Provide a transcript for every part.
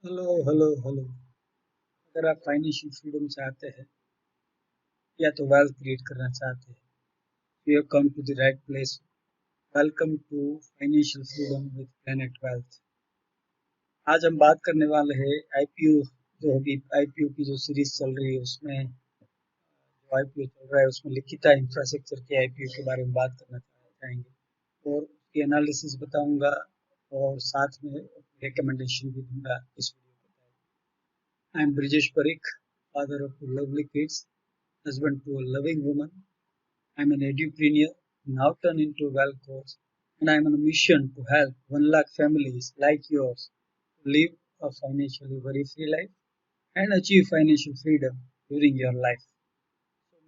Hello hello hello. अगर आप financial freedom चाहते हैं या तो वेल्थ क्रिएट करना चाहते हैं, you have come to the right place. Welcome to financial freedom with Planet Wealth. आज हम बात करने वाले हैं आईपीओ, जो अभी आईपीओ की जो सीरीज चल रही है उसमें जो आईपीओ चल रहा है उसमें लिखिता इंफ्रास्ट्रक्चर के आईपीओ के बारे में बात करना चाहेंगे और उसकी एनालिसिस बताऊंगा और साथ में रिकमेंडेशन भी दूंगा इस वीडियो में। I am Brijesh Parikh, father of two lovely kids, husband to a loving woman. I'm an edupreneur, now turned into a well coach, and I'm on a mission to help 1 lakh families like yours to live a financially worry-free life and achieve financial freedom during your life.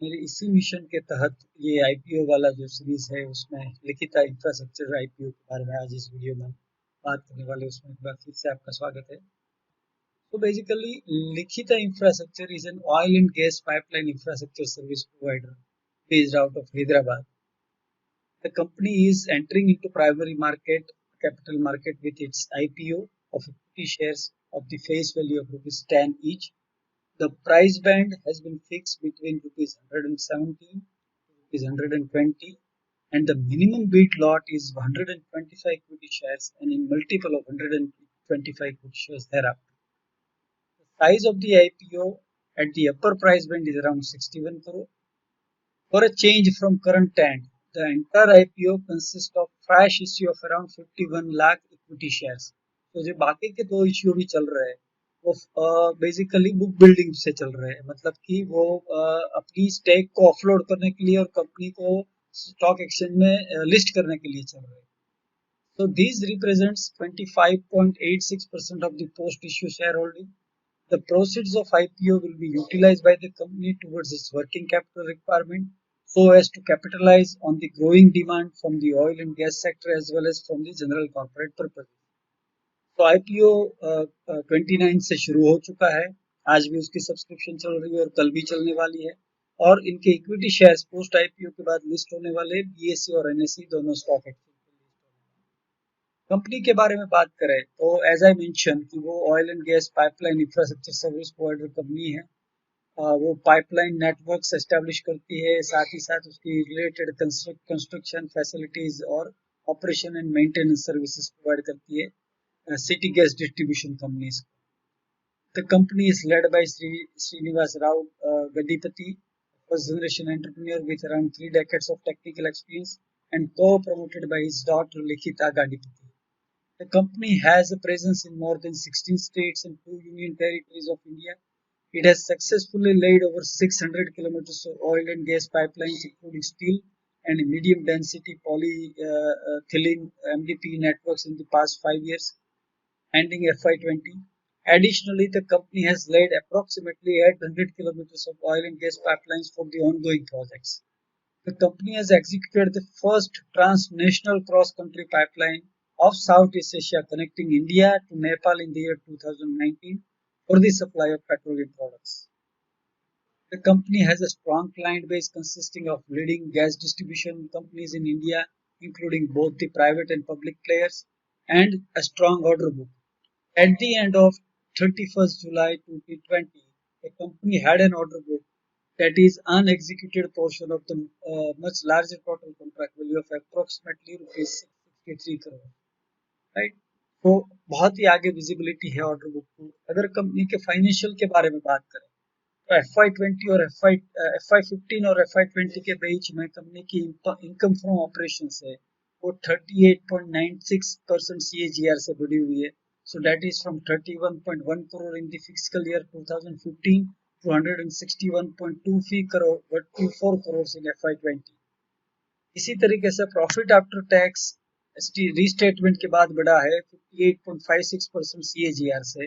मेरे इसी mission के तहत ये IPO वाला जो series है उसमें लिखिता इंफ्रास्ट्रक्चर आईपीओ के बारे में आज इस वीडियो में बात करने वाले, उसमें एक बार फिर से आपका स्वागत है। So basically, Likhita Infrastructure is an oil and gas pipeline infrastructure service provider based out of Hyderabad. The company is entering into primary market, capital market with its IPO of 50 shares of the face value of rupees 10 each. The price band has been fixed between rupees 117 to rupees 120, and the minimum bid lot is 125 equity shares and in multiple of 125 equity shares thereafter. The size of the IPO at the upper price band is around 61 crore. For a change from current trend, the entire IPO consists of fresh issue of around 51 lakh equity shares. तो जो बाकी के दो issue भी चल रहे हैं वो बेसिकली बुक बिल्डिंग से चल रहे हैं, मतलब कि वो अपनी स्टेक को ऑफलोड करने के लिए और कंपनी को स्टॉक एक्सचेंज में लिस्ट करने के लिए चल रहे हैं। So these represents 25.86% of the post-issue shareholding. The proceeds of IPO will be utilized by the company towards its working capital requirement so as to capitalize on the growing demand from the oil and gas sector as well as from the general corporate purpose. तो IPO 29 से शुरू हो चुका है, आज भी उसकी subscription चल रही है और कल भी चलने वाली है। और इनके इक्विटी शेयर्स पोस्ट आईपीओ के बाद लिस्ट होने वाले बीएसई और एनएसई दोनों स्टॉक एक्सचेंज। कंपनी के बारे में बात करें तो एज आई मेंशन कि वो oil and gas pipeline infrastructure service provider company है। वो पाइपलाइन नेटवर्क्स एस्टेब्लिश करती है, साथ ही साथ उसकी रिलेटेड कंस्ट्रक्शन फैसिलिटीज और operation and maintenance services provide करती है city gas distribution companies. The company is led by Srinivas Rao Gaddipati, first generation entrepreneur with around 3 decades of technical experience and co-promoted by his daughter Likhita Gadipati. The company has a presence in more than 16 states and 2 union territories of India. It has successfully laid over 600 kilometers of oil and gas pipelines, including steel and medium density polyethylene MDP networks in the past 5 years, ending FY20. Additionally, the company has laid approximately 800 kilometers of oil and gas pipelines for the ongoing projects. The company has executed the first transnational cross-country pipeline of Southeast Asia connecting India to Nepal in the year 2019 for the supply of petroleum products. The company has a strong client base consisting of leading gas distribution companies in India, including both the private and public players, and a strong order book. At the end of 31st July 2020, the company had an order book that is unexecuted portion of the much larger total contract value of approximately rupees 663 crore, right? तो बहुत ही आगे visibility है order book को। अगर company के financial के बारे में बात करें तो FY20 और FY15 और FY20 के बीच में कंपनी की इनकम फ्रॉम ऑपरेशन है वो 38.96% CAGR से बढ़ी हुई है। So that is from 31.1 crore in the fiscal year 2015 to 161.24 crores in FY20. इसी तरीके से प्रॉफिट आफ्टर टैक्स रीस्टेटमेंट के बाद बढ़ा है 58.56% CAGR से,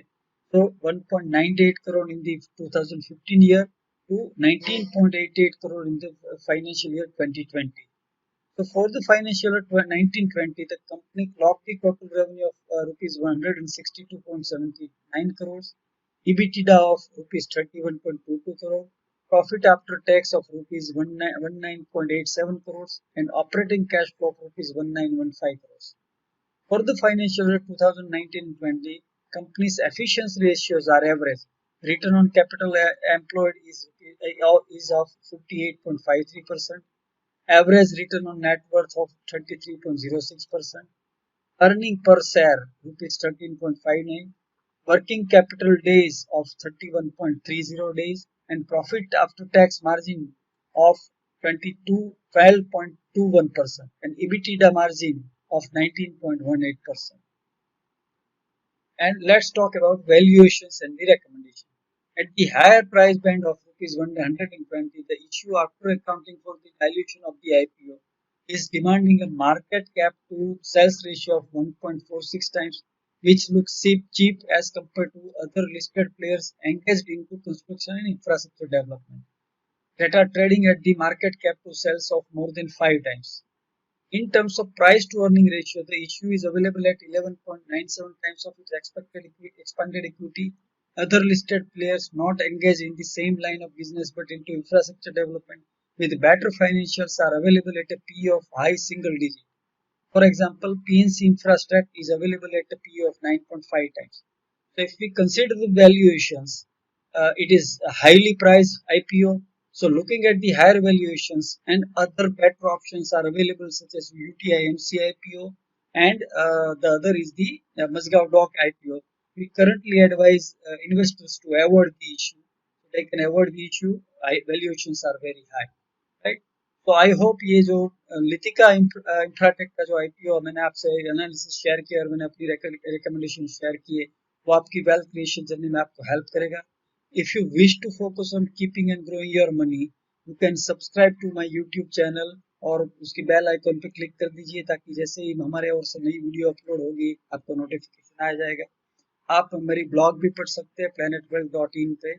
तो 1.98 crore in the 2015 year to 19.88 crore in the financial year 2020. So for the financial year 1920, the company clocked the total revenue of rupees 162.79 crores, EBITDA of rupees 31.22 crore, profit after tax of rupees 19.87 crores, and operating cash flow of rupees 1915 crores. For the financial year 2019-20, company's efficiency ratios are average. Return on capital employed is of 58.53%. Average return on net worth of 33.06%. Earning per share rupees 13.59. Working capital days of 31.30 days, and profit after tax margin of 12.21%, and EBITDA margin of 19.18%. And let's talk about valuations and the recommendation. At the higher price band of rupees 120, the issue after accounting for the dilution of the IPO is demanding a market cap to sales ratio of 1.46 times, which looks cheap as compared to other listed players engaged into construction and infrastructure development that are trading at the market cap to sales of more than 5 times. In terms of price to earning ratio, the issue is available at 11.97 times of its expanded equity. Other listed players not engaged in the same line of business but into infrastructure development with better financials are available at a PE of high single digit. For example, PNC Infrastructure is available at a PE of 9.5 times. So if we consider the valuations, it is a highly priced IPO. So looking at the higher valuations and other better options are available such as UTI MC IPO, and the other is the Mazgaon Dock IPO. We currently advise investors to avoid the issue. They can avoid the issue. Valuations are very high, right? तो I hope ये जो लिथिका Infratech का जो IPO मैंने आपसे analysis share किया और मैंने अपनी रिकमेंडेशन शेयर किए वो आपकी वेल्थ क्रिएशन जर्नी में आपको हेल्प करेगा. If you wish to focus on keeping and growing your money, you can subscribe to my YouTube channel और उसकी बेल आइकन पे क्लिक कर दीजिए ताकि जैसे ही हमारे और से नई वीडियो अपलोड होगी आपको नोटिफिकेशन आ जाएगा. आप मेरी ब्लॉग भी पढ़ सकते हैं planetwealth.in पे.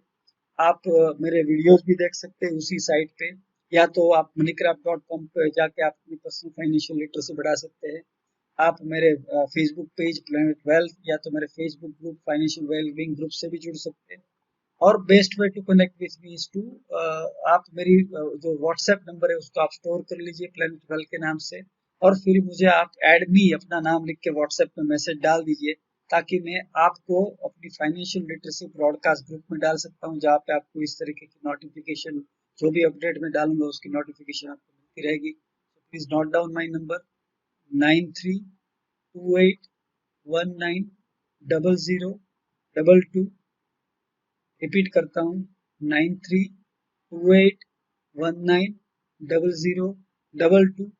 आप मेरे वीडियोस भी देख सकते हैं उसी साइट पे, या तो आप moneycraft.com पे जाके आप अपनी पर्सनल फाइनेंशियल लिटरेसी बढ़ा सकते हैं. आप मेरे फेसबुक पेज प्लैनेट वेल्थ या तो मेरे Facebook group financial wellbeing group से भी जुड़ सकते हैं. और best way to connect with me is to आप मेरी जो व्हाट्सएप नंबर है उसको आप स्टोर कर लीजिए प्लैनेट वेल्थ के नाम से, और फिर मुझे आप ऐड मी अपना नाम लिख के व्हाट्सएप में मैसेज डाल दीजिए ताकि मैं आपको अपनी फाइनेंशियल लिटरेसी ब्रॉडकास्ट ग्रुप में डाल सकता हूँ जहाँ पे आपको इस तरीके की नोटिफिकेशन, जो भी अपडेट मैं डालूंगा उसकी नोटिफिकेशन आपको मिलती रहेगी. Please note down my number 9328190022. Repeat करता हूँ 9328190022.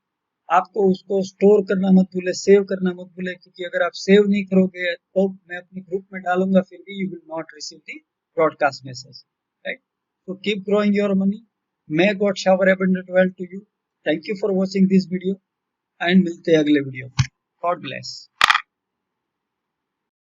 आपको उसको स्टोर करना मत भूले, सेव करना मत भूले, क्योंकि अगर आप सेव नहीं करोगे तो मैं अपने ग्रुप में डालूंगा फिर भी you will not receive the broadcast message, right? So keep growing your money. May God shower abundant wealth to you. Thank you for watching this video and मिलते हैं अगले वीडियो. God bless.